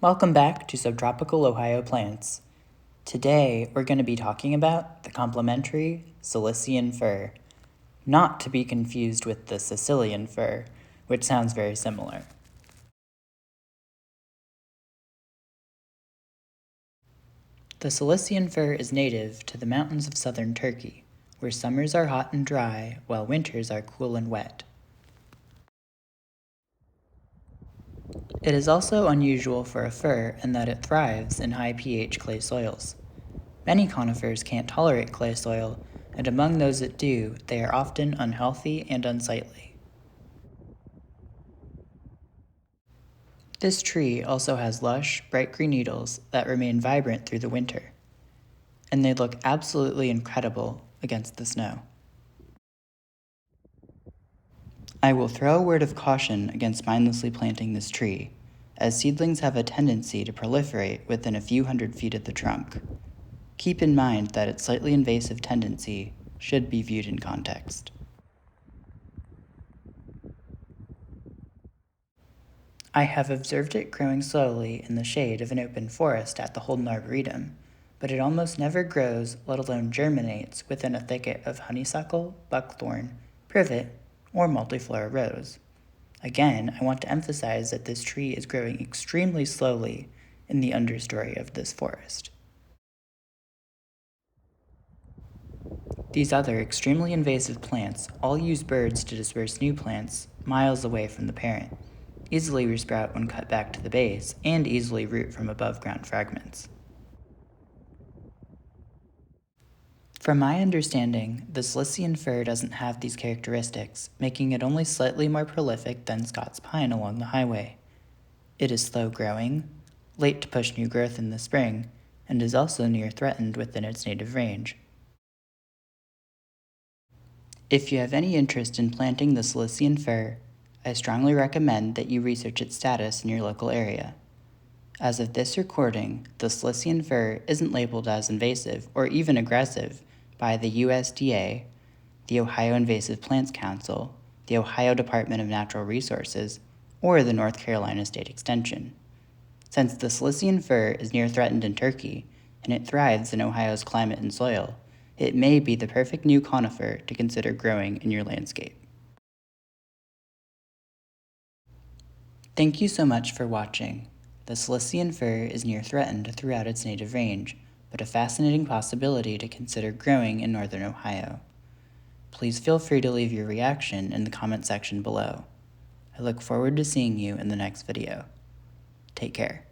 Welcome back to Subtropical Ohio Plants. Today we're going to be talking about the Complementary Cilician Fir, not to be confused with the Sicilian fir, which sounds very similar. The Cilician fir is native to the mountains of southern Turkey, where summers are hot and dry while winters are cool and wet. It is also unusual for a fir in that it thrives in high pH clay soils. Many conifers can't tolerate clay soil, and among those that do, they are often unhealthy and unsightly. This tree also has lush, bright green needles that remain vibrant through the winter, and they look absolutely incredible against the snow. I will throw a word of caution against mindlessly planting this tree, as seedlings have a tendency to proliferate within a few hundred feet of the trunk. Keep in mind that its slightly invasive tendency should be viewed in context. I have observed it growing slowly in the shade of an open forest at the Holden Arboretum, but it almost never grows, let alone germinates, within a thicket of honeysuckle, buckthorn, privet, or multiflora rose. Again, I want to emphasize that this tree is growing extremely slowly in the understory of this forest. These other extremely invasive plants all use birds to disperse new plants miles away from the parent, easily resprout when cut back to the base, and easily root from above ground fragments. From my understanding, the Cilician fir doesn't have these characteristics, making it only slightly more prolific than Scots pine along the highway. It is slow growing, late to push new growth in the spring, and is also near threatened within its native range. If you have any interest in planting the Cilician fir, I strongly recommend that you research its status in your local area. As of this recording, the Cilician fir isn't labeled as invasive or even aggressive by the USDA, the Ohio Invasive Plants Council, the Ohio Department of Natural Resources, or the North Carolina State Extension. Since the Cilician fir is near threatened in Turkey, and it thrives in Ohio's climate and soil, it may be the perfect new conifer to consider growing in your landscape. Thank you so much for watching. The Cilician fir is near threatened throughout its native range, but a fascinating possibility to consider growing in northern Ohio. Please feel free to leave your reaction in the comment section below. I look forward to seeing you in the next video. Take care.